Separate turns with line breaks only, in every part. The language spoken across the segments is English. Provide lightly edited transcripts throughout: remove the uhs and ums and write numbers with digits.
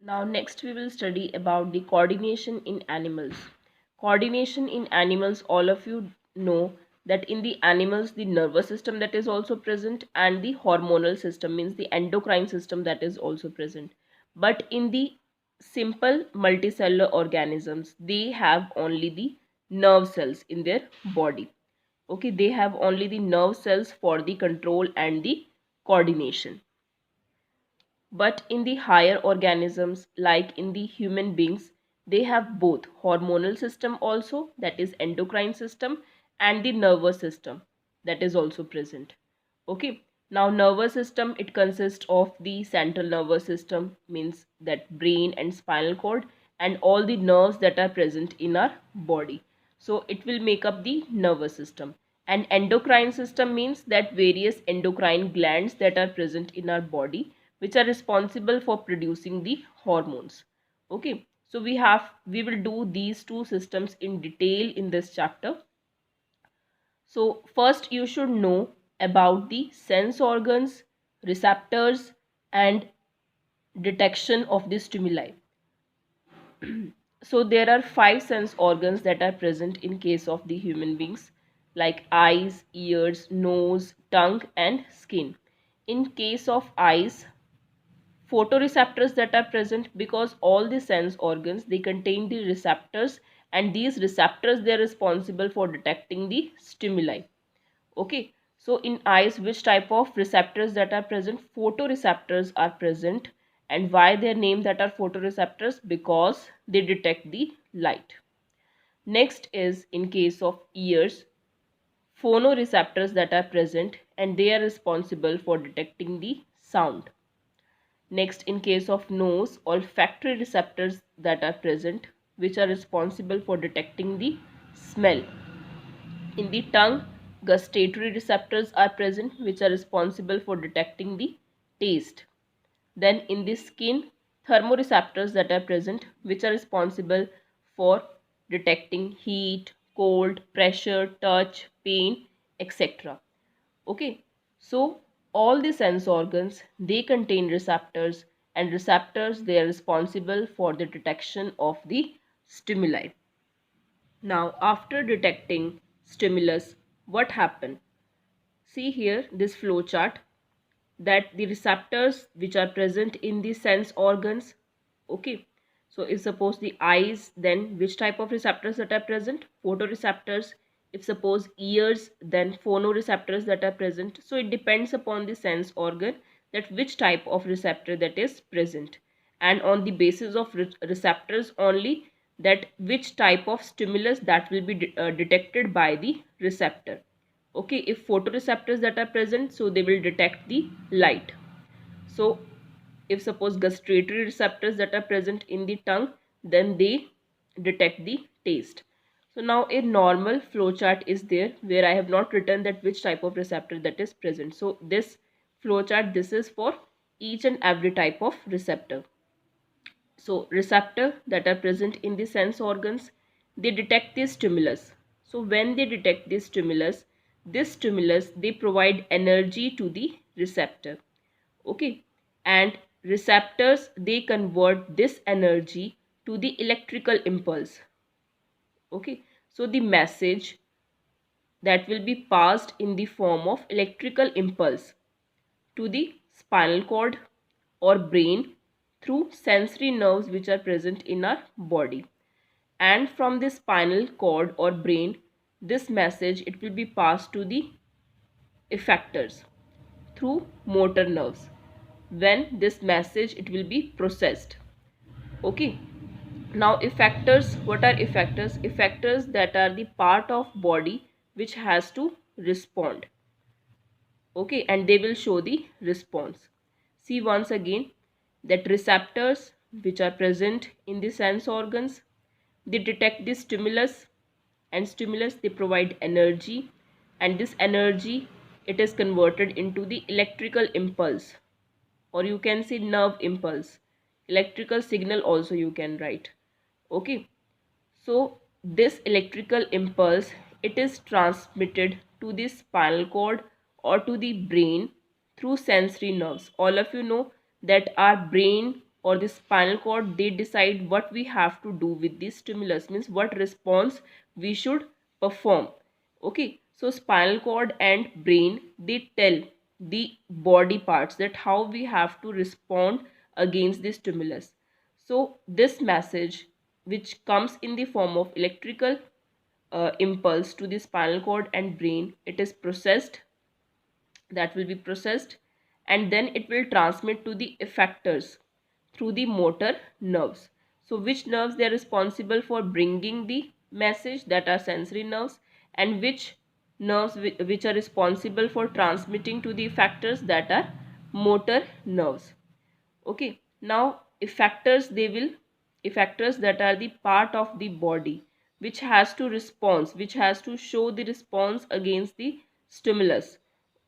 Now next we will study about the coordination in animals. Coordination in animals, all of you know that in the animals the nervous system that is also present and the hormonal system, means the endocrine system, that is also present. But in the simple multicellular organisms, they have only the nerve cells in their body. Okay, they have only the nerve cells for the control and the coordination. But in the higher organisms, like in the human beings, they have both hormonal system also, that is endocrine system, and the nervous system, that is also present. Okay. Now nervous system, it consists of the central nervous system, means that brain and spinal cord, and all the nerves that are present in our body. So it will make up the nervous system. And endocrine system means that various endocrine glands that are present in our body, which are responsible for producing the hormones. Okay, so we will do these two systems in detail in this chapter. So first you should know about the sense organs, receptors, and detection of the stimuli. So there are 5 sense organs that are present in case of the human beings, like eyes, ears, nose, tongue, and skin. In case of eyes, photoreceptors that are present, because all the sense organs, they contain the receptors, and these receptors, they are responsible for detecting the stimuli. Okay, so in eyes, which type of receptors that are present? Photoreceptors are present. And why they are named that are photoreceptors? Because they detect the light. Next is in case of ears, phonoreceptors that are present, and they are responsible for detecting the sound. Next, in case of nose, olfactory receptors that are present, which are responsible for detecting the smell. In the tongue, gustatory receptors are present, which are responsible for detecting the taste. Then in the skin, thermoreceptors that are present, which are responsible for detecting heat, cold, pressure, touch, pain, etc. Okay, so all the sense organs, they contain receptors, and receptors, they are responsible for the detection of the stimuli. Now after detecting stimulus, what happened? See here this flow chart, that the receptors which are present in the sense organs. Okay, so if suppose the eyes, then which type of receptors that are present? Photoreceptors. If suppose ears, then phonoreceptors that are present. So it depends upon the sense organ, that which type of receptor that is present, and on the basis of receptors only, that which type of stimulus that will be detected by the receptor. Okay, if photoreceptors that are present, so they will detect the light. So if suppose gustatory receptors that are present in the tongue, then they detect the taste. So now a normal flowchart is there, where I have not written that which type of receptor that is present. So this flowchart, this is for each and every type of receptor. So receptor that are present in the sense organs, they detect the stimulus. So when they detect this stimulus, they provide energy to the receptor. Okay, and receptors, they convert this energy to the electrical impulse. Okay, so the message that will be passed in the form of electrical impulse to the spinal cord or brain through sensory nerves which are present in our body. And from the spinal cord or brain, this message, it will be passed to the effectors through motor nerves. When this message, it will be processed. Okay, now effectors, what are effectors? Effectors, that are the part of body which has to respond. Okay, and they will show the response. See once again, that receptors which are present in the sense organs, they detect the stimulus, and stimulus, they provide energy, and this energy, it is converted into the electrical impulse, or you can say nerve impulse, electrical signal also you can write. Okay, so this electrical impulse, it is transmitted to the spinal cord or to the brain through sensory nerves. All of you know that our brain or the spinal cord, they decide what we have to do with the stimulus, means what response we should perform. Okay, so spinal cord and brain, they tell the body parts that how we have to respond against the stimulus. So this message, which comes in the form of electrical impulse to the spinal cord and brain, it is processed, that will be processed, and then it will transmit to the effectors through the motor nerves. So which nerves, they are responsible for bringing the message, that are sensory nerves, and which nerves which are responsible for transmitting to the effectors, that are motor nerves. Okay, now effectors, that are the part of the body which has to respond, which has to show the response against the stimulus.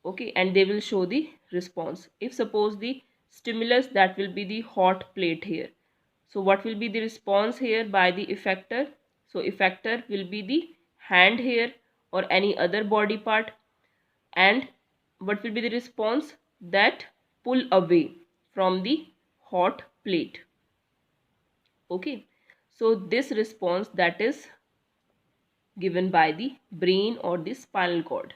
Okay, and they will show the response. If suppose the stimulus, that will be the hot plate here, so what will be the response here by the effector? So effector will be the hand here or any other body part, and what will be the response? That pull away from the hot plate. Okay, so this response, that is given by the brain or the spinal cord.